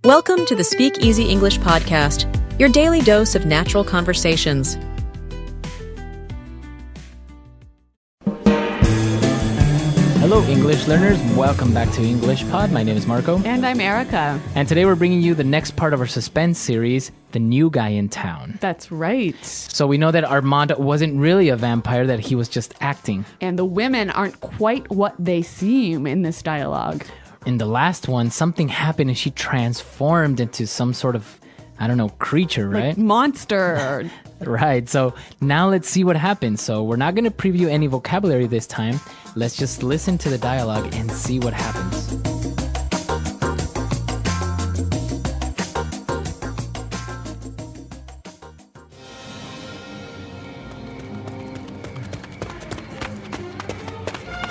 Welcome to the SpeakEasy English podcast, your daily dose of natural conversations. Hello, English learners. Welcome back to English Pod. My name is Marco. And I'm Erica. And today we're bringing you the next part of our suspense series, The New Guy in Town. That's right. So we know that Armand wasn't really a vampire, that he was just acting. And the women aren't quite what they seem in this dialogue. In the last one, something happened and she transformed into some sort of, creature, right? Like monster. Right. So now let's see what happens. So we're not going to preview any vocabulary this time. Let's just listen to the dialogue and see what happens.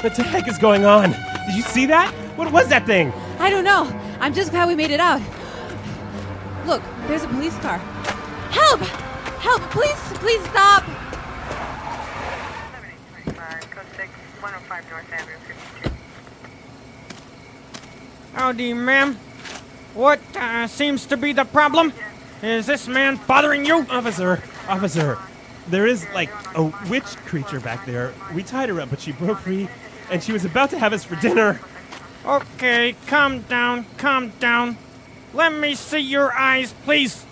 What the heck is going on? Did you see that? What was that thing? I don't know. I'm just glad we made it out. Look, there's a police car. Help! Help! Please stop! 7825, code 6, 105 North Avenue, 52. Howdy, ma'am. What seems to be the problem? Is this man bothering you? Officer, there is like a witch creature back there. We tied her up, but she broke free, and she was about to have us for dinner. Okay, calm down. Let me see your eyes, please.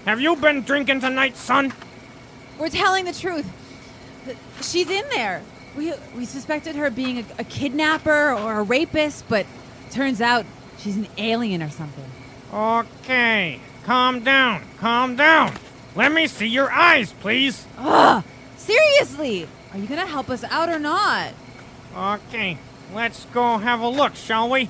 Have you been drinking tonight, son? We're telling the truth. She's in there. We suspected her being a kidnapper or a rapist, but turns out she's an alien or something. Okay, calm down. Let me see your eyes, please. Ugh! Seriously! Are you gonna help us out or not? Okay, let's go have a look, shall we?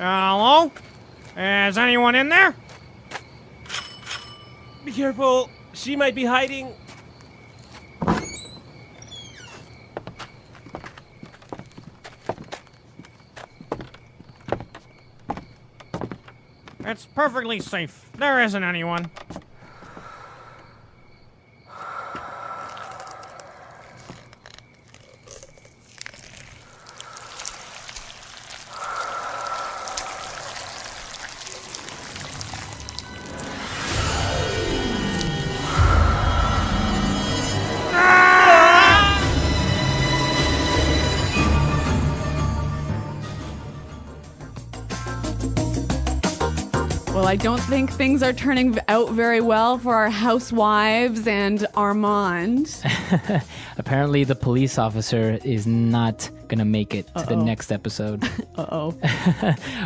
Hello? Is anyone in there? Be careful. She might be hiding. It's perfectly safe. There isn't anyone. Well, I don't think things are turning out very well for our housewives and Armand. Apparently, the police officer is not going to make it to the next episode. Uh-oh.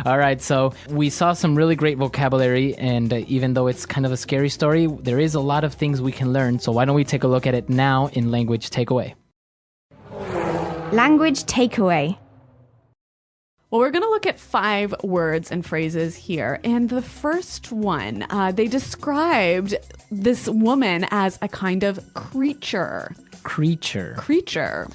All right, so we saw some really great vocabulary, and even though it's kind of a scary story, there is a lot of things we can learn. So why don't we take a look at it now in Language Takeaway? Language Takeaway. Well, we're going to look at 5 words and phrases here. And the first one, they described this woman as a kind of creature. Creature.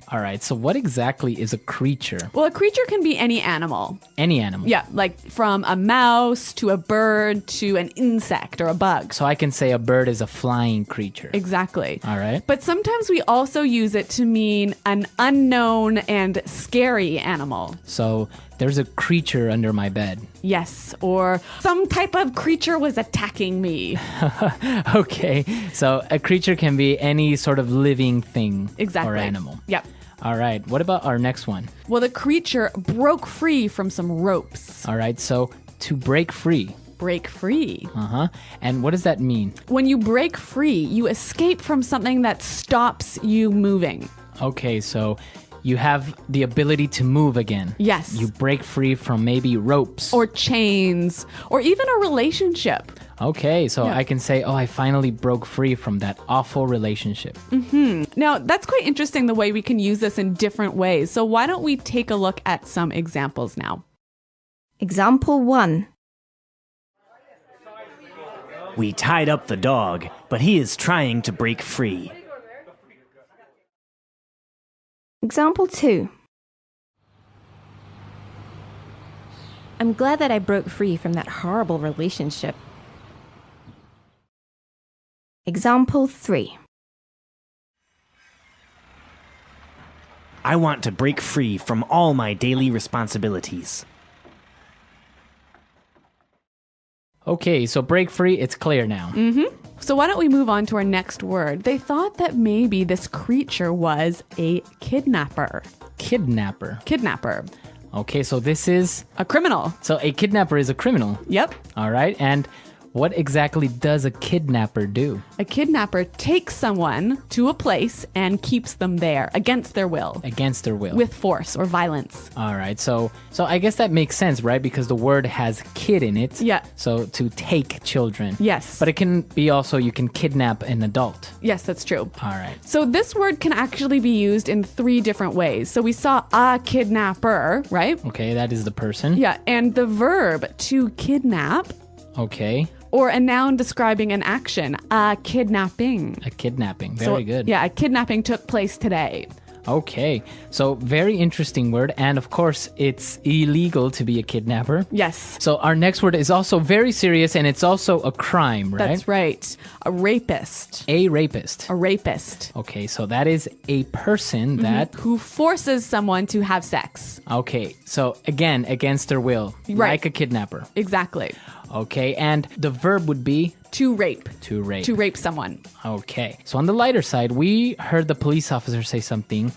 All right, so what exactly is a creature? Well, a creature can be any animal. Any animal? Yeah, like from a mouse to a bird to an insect or a bug. So I can say a bird is a flying creature. Exactly. All right. But sometimes we also use it to mean an unknown and scary animal. So there's a creature under my bed. Yes, or some type of creature was attacking me. Okay, so a creature can be any sort of living thing Exactly. or animal. Yep. All right, what about our next one? Well, the creature broke free from some ropes. All right, so to break free. Break free. And what does that mean? When you break free, you escape from something that stops you moving. Okay, so you have the ability to move again. Yes. You break free from maybe ropes. Or chains, or even a relationship. Okay, so I can say, I finally broke free from that awful relationship. Now, that's quite interesting the way we can use this in different ways. So why don't we take a look at some examples now? Example 1. We tied up the dog, but he is trying to break free. Example 2. I'm glad that I broke free from that horrible relationship. Example 3. I want to break free from all my daily responsibilities. Okay, so break free, it's clear now. So why don't we move on to our next word? They thought that maybe this creature was a kidnapper. Kidnapper. Kidnapper. Okay, so this is... A criminal. So a kidnapper is a criminal. Yep. All right, and what exactly does a kidnapper do? A kidnapper takes someone to a place and keeps them there against their will. Against their will. With force or violence. All right, so I guess that makes sense, right? Because the word has kid in it. Yeah. So to take children. Yes. But it can be also, you can kidnap an adult. Yes, that's true. All right. So this word can actually be used in 3 different ways. So we saw a kidnapper, right? Okay, that is the person. Yeah, and the verb to kidnap. Okay. Or a noun describing an action, a kidnapping. A kidnapping. Very good. Yeah, a kidnapping took place today. Okay. So very interesting word. And of course, it's illegal to be a kidnapper. Yes. So our next word is also very serious, and it's also a crime, right? That's right. A rapist. A rapist. A rapist. Okay, so that is a person that... Who forces someone to have sex. Okay, so again, against their will. Right. Like a kidnapper. Exactly. Okay, and the verb would be... To rape. To rape. To rape someone. Okay. So on the lighter side, we heard the police officer say something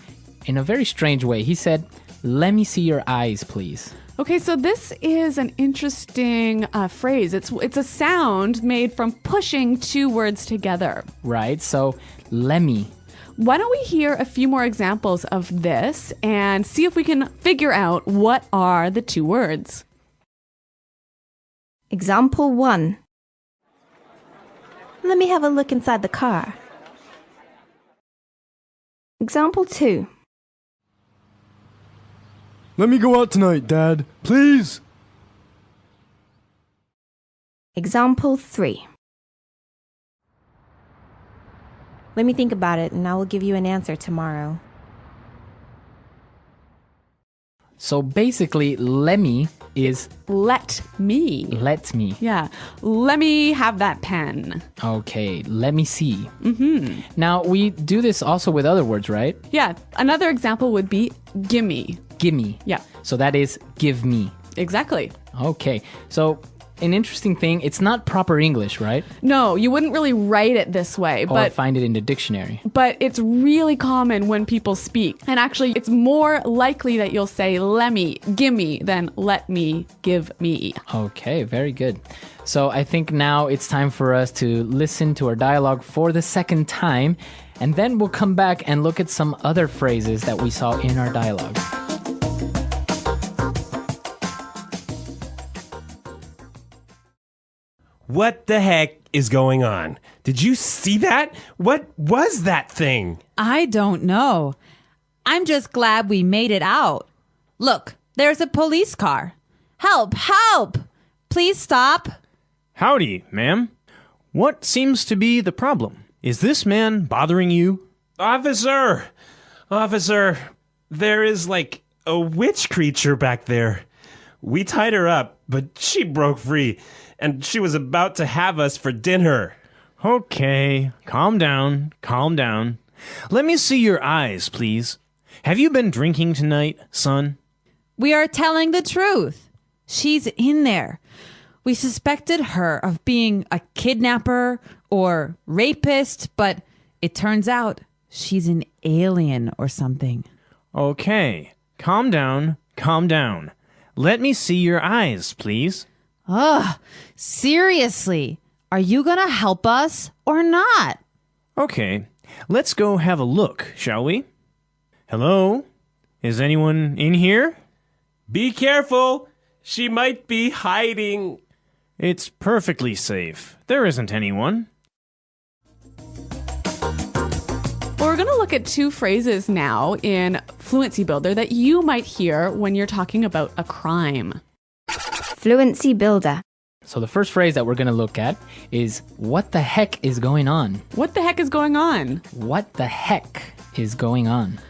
in a very strange way. He said, "Let me see your eyes, please." Okay, so this is an interesting phrase. It's a sound made from pushing 2 words together. Right, so let me. Why don't we hear a few more examples of this and see if we can figure out what are the 2 words. Example 1. Let me have a look inside the car. Example 2. Let me go out tonight, Dad. Please. Example 3. Let me think about it and I will give you an answer tomorrow. So basically, let me is... Let me. Let me. Yeah. Let me have that pen. Okay, let me see. Now, we do this also with other words, right? Yeah. Another example would be gimme. Gimme. Yeah. So that is give me. Exactly. Okay, so an interesting thing, it's not proper English, right? No, you wouldn't really write it this way, Or find it in the dictionary. But it's really common when people speak. And actually, it's more likely that you'll say, let me, gimme, than let me, give me. Okay, very good. So I think now it's time for us to listen to our dialogue for the second time, and then we'll come back and look at some other phrases that we saw in our dialogue. What the heck is going on? Did you see that? What was that thing? I don't know. I'm just glad we made it out. Look, there's a police car. Help! Help! Please stop. Howdy, ma'am. What seems to be the problem? Is this man bothering you? Officer, there is like a witch creature back there. We tied her up, but she broke free, and she was about to have us for dinner. Okay, calm down, calm down. Let me see your eyes, please. Have you been drinking tonight, son? We are telling the truth. She's in there. We suspected her of being a kidnapper or rapist, but it turns out she's an alien or something. Okay, calm down, calm down. Let me see your eyes, please. Ugh, seriously, are you gonna help us or not? Okay, let's go have a look, shall we? Hello? Is anyone in here? Be careful. She might be hiding. It's perfectly safe. There isn't anyone. Well, we're going to look at 2 phrases now in Fluency Builder that you might hear when you're talking about a crime. Fluency Builder. So the first phrase that we're going to look at is, what the heck is going on? What the heck is going on? What the heck is going on?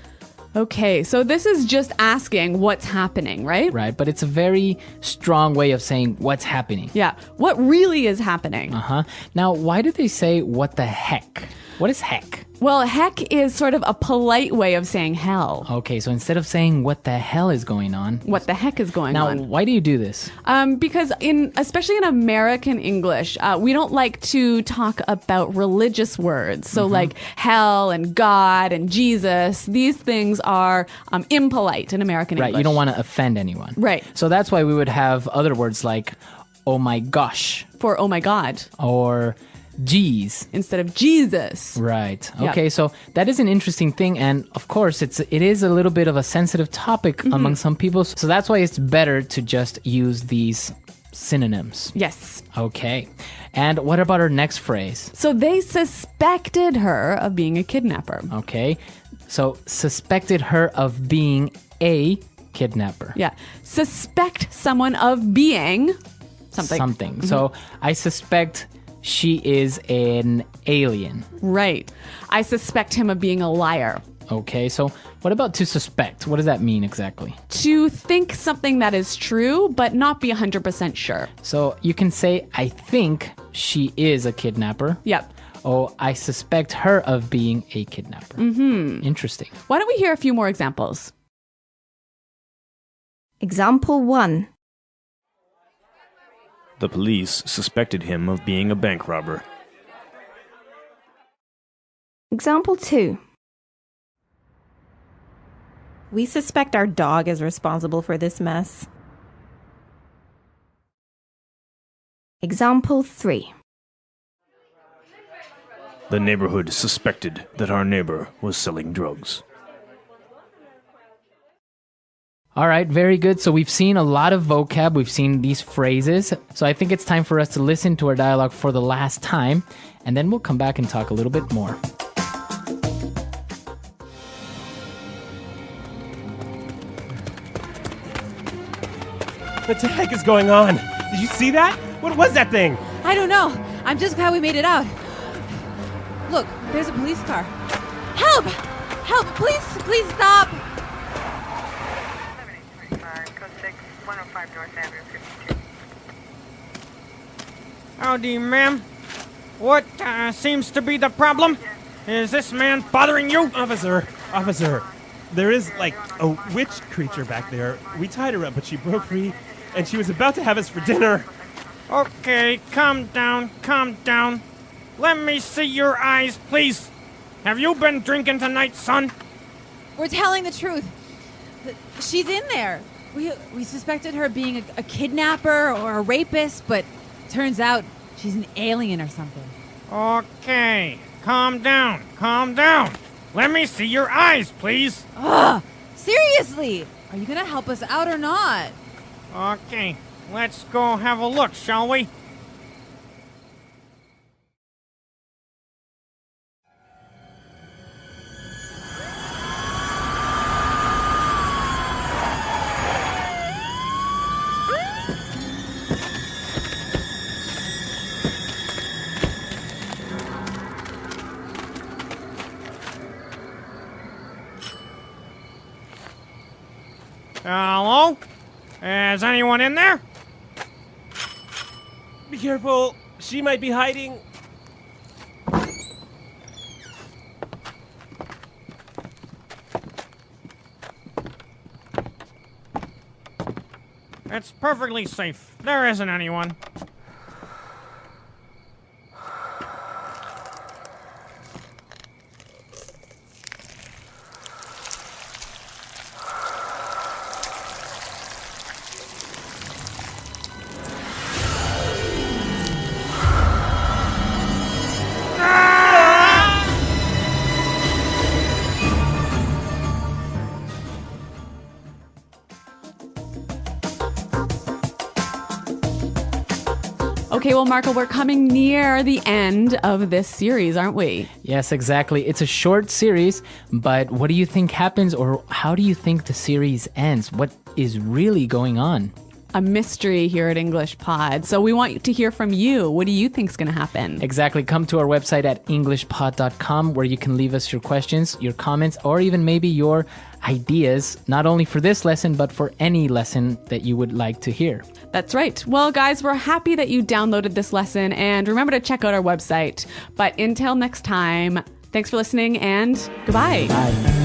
Okay, so this is just asking what's happening, right? Right, but it's a very strong way of saying what's happening. Yeah, what really is happening? Uh-huh. Now, why do they say what the heck? What is heck? Well, heck is sort of a polite way of saying hell. Okay, so instead of saying what the hell is going on, What the heck is going now, on? why do you do this? Because especially in American English, we don't like to talk about religious words. So like hell and God and Jesus, these things are impolite in American English. Right, you don't want to offend anyone. Right. So that's why we would have other words like, oh my gosh, For oh my God, or geez. instead of Jesus. Right. Yep. Okay, so that is an interesting thing, and of course it is a little bit of a sensitive topic among some people, so that's why it's better to just use these synonyms. Yes. Okay. And what about our next phrase? So they suspected her of being a kidnapper. Okay. So suspected her of being a kidnapper. Yeah. Suspect someone of being something. So I suspect she is an alien. Right. I suspect him of being a liar. Okay, so what about to suspect? What does that mean exactly? To think something that is true, but not be 100% sure. So you can say, I think she is a kidnapper. Yep. Oh, I suspect her of being a kidnapper. Interesting. Why don't we hear a few more examples? Example 1. The police suspected him of being a bank robber. Example 2. We suspect our dog is responsible for this mess. Example 3. The neighborhood suspected that our neighbor was selling drugs. All right, very good. So we've seen a lot of vocab. We've seen these phrases. So I think it's time for us to listen to our dialogue for the last time, and then we'll come back and talk a little bit more. What the heck is going on? Did you see that? What was that thing? I don't know. I'm just glad we made it out. Look, there's a police car. Help! Help! Please stop! 7825, code 6, 105 North Avenue, 52. Howdy, ma'am. What seems to be the problem? Is this man bothering you? Officer, there is like a witch creature back there. We tied her up, but she broke free, and she was about to have us for dinner. Okay, calm down, calm down. Let me see your eyes, please. Have you been drinking tonight, son? We're telling the truth. She's in there. We suspected her being a kidnapper or a rapist, but turns out she's an alien or something. Okay, calm down, calm down. Let me see your eyes, please. Ugh! Seriously! Are you gonna help us out or not? Okay, let's go have a look, shall we? Hello? Is anyone in there? Be careful. She might be hiding. It's perfectly safe. There isn't anyone. Okay, well, Marco, we're coming near the end of this series, aren't we? Yes, exactly. It's a short series, but what do you think happens, or how do you think the series ends? What is really going on? a mystery here at English Pod. So we want to hear from you. What do you think is going to happen? Exactly. Come to our website at englishpod.com where you can leave us your questions, your comments, or even maybe your ideas, not only for this lesson, but for any lesson that you would like to hear. That's right. Well, guys, we're happy that you downloaded this lesson, and remember to check out our website. But until next time, thanks for listening and goodbye. Bye.